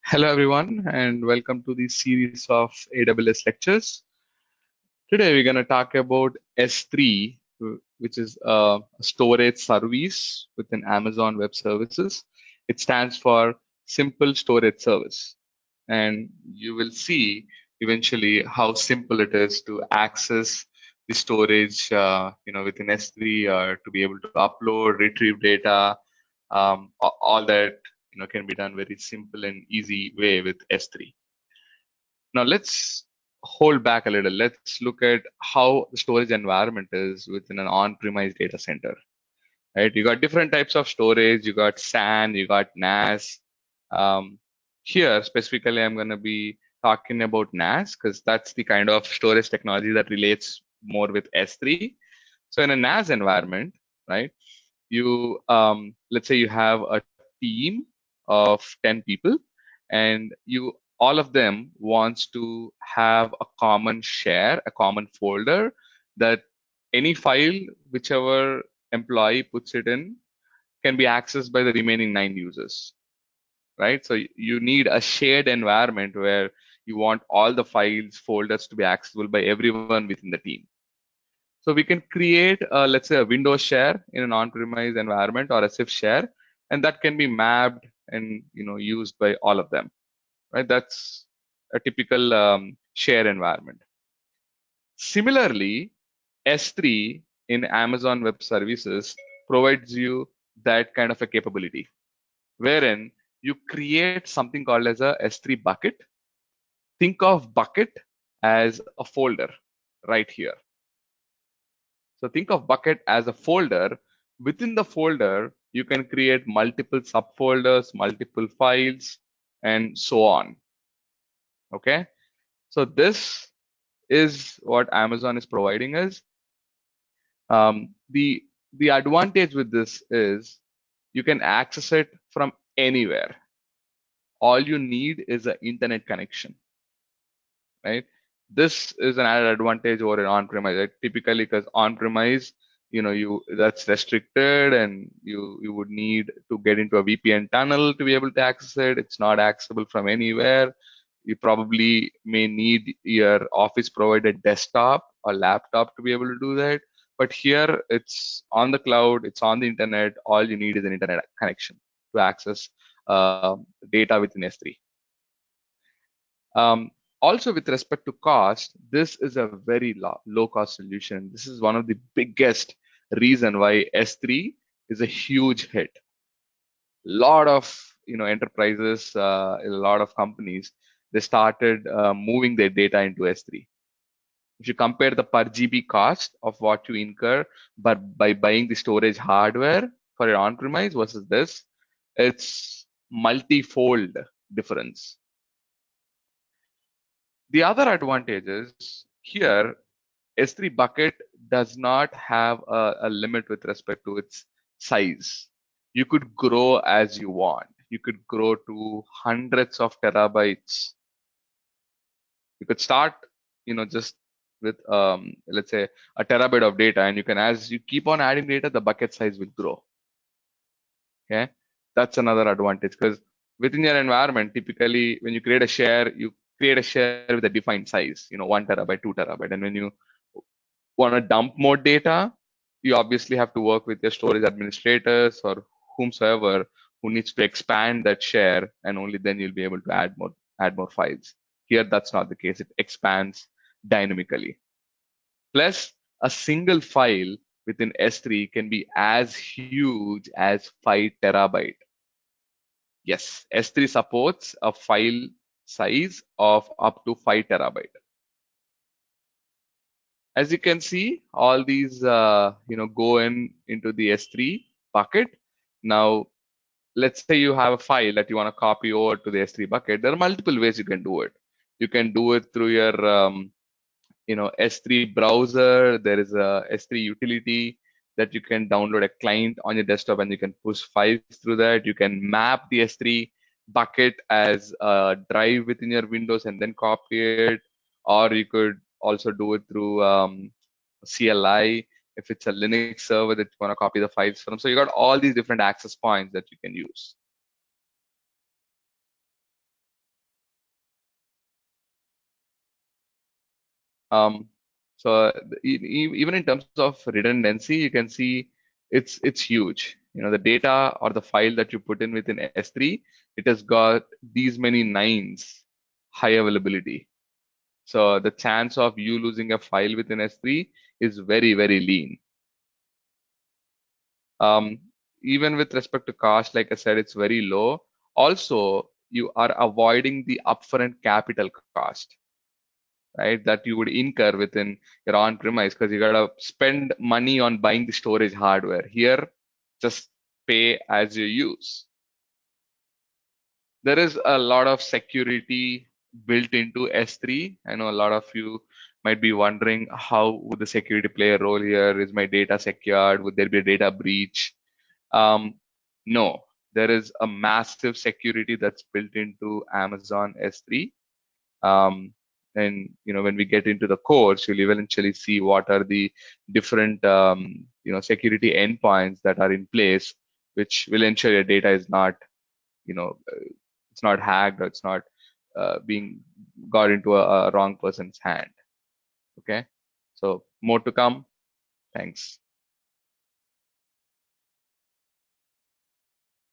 Hello, everyone, and welcome to the series of AWS lectures. Today, we're going to talk about S3, which is a storage service within Amazon Web Services. It stands for Simple Storage Service. And you will see eventually how simple it is to access the storage, within S3 to be able to upload, retrieve data, all that can be done very simple and easy way with S3. Now let's hold back a little. Let's look at how the storage environment is within an on-premise data center. Right? You got different types of storage. You got SAN, you got NAS. Um, Here specifically, I'm going to be talking about NAS because that's the kind of storage technology that relates more with S3. So in a NAS environment, right? Let's say you have a team of 10 people, and you all of them wants to have a common share, a common folder that any file, whichever employee puts it in, can be accessed by the remaining 9 users, right? So you need a shared environment where you want all the files, folders to be accessible by everyone within the team. So we can create, let's say, a Windows share in an on-premise environment or a CIFS share, and that can be mapped and used by all of them, right? That's a typical share environment. Similarly, S3 in Amazon Web Services provides you that kind of a capability, wherein you create something called as a S3 bucket. Think of bucket as a folder right here. So think of bucket as a folder. Within the folder, you can create multiple subfolders, multiple files, and so on. Okay. So this is what Amazon is providing us. The advantage with this is you can access it from anywhere. All you need is an internet connection, right? This is an added advantage over an on-premise. Right? Typically, because on-premise, you that's restricted, and you would need to get into a VPN tunnel to be able to access it. It's not accessible from anywhere. You probably may need your office provided desktop or laptop to be able to do that. But here, it's on the cloud. It's on the internet. All you need is an internet connection to access data within S3. Also, with respect to cost, this is a very low cost solution. This is one of the biggest reason why S3 is a huge hit. Lot of enterprises, a lot of companies, they started moving their data into S3. If you compare the per GB cost of what you incur by buying the storage hardware for your on-premise versus this, it's multi-fold difference. The other advantage is here, S3 bucket does not have a limit with respect to its size. You could grow as you want. You could grow to hundreds of terabytes. You could start, just with let's say a terabyte of data, and you can, as you keep on adding data, the bucket size will grow. Okay, that's another advantage because within your environment, typically when you create a share, you create a share with a defined size, 1 TB, 2 TB, and when you want to dump more data, you obviously have to work with your storage administrators or whomsoever who needs to expand that share, and only then you'll be able to add more files. Here, that's not the case. It expands dynamically. Plus, a single file within S3 can be as huge as 5 TB. Yes, S3 supports a file size of up to 5 TB. As you can see, all these go into the S3 bucket. Now, let's say you have a file that you want to copy over to the S3 bucket. There are multiple ways you can do it. You can do it through your S3 browser. There is a S3 utility that you can download a client on your desktop, and you can push files through that. You can map the S3 bucket as a drive within your Windows and then copy it, or you could also do it through CLI if it's a Linux server that you want to copy the files from. So you got all these different access points that you can use. Um, so even in terms of redundancy, you can see it's huge. The data or the file that you put in within S3, it has got these many nines high availability. So the chance of you losing a file within S3 is very, very lean. Um, Even with respect to cost, like I said, it's very low. Also, you are avoiding the upfront capital cost, right? That you would incur within your on-premise because you gotta spend money on buying the storage hardware. Here, just pay as you use. There is a lot of security built into S3. I know a lot of you might be wondering how would the security play a role here? Is my data secured? Would there be a data breach? Um, no, there is a massive security that's built into Amazon S3. Um, and when we get into the course, you'll eventually see what are the different security endpoints that are in place, which will ensure your data is not you know it's not hacked, or it's not being got into a wrong person's hand. Okay, so more to come. Thanks.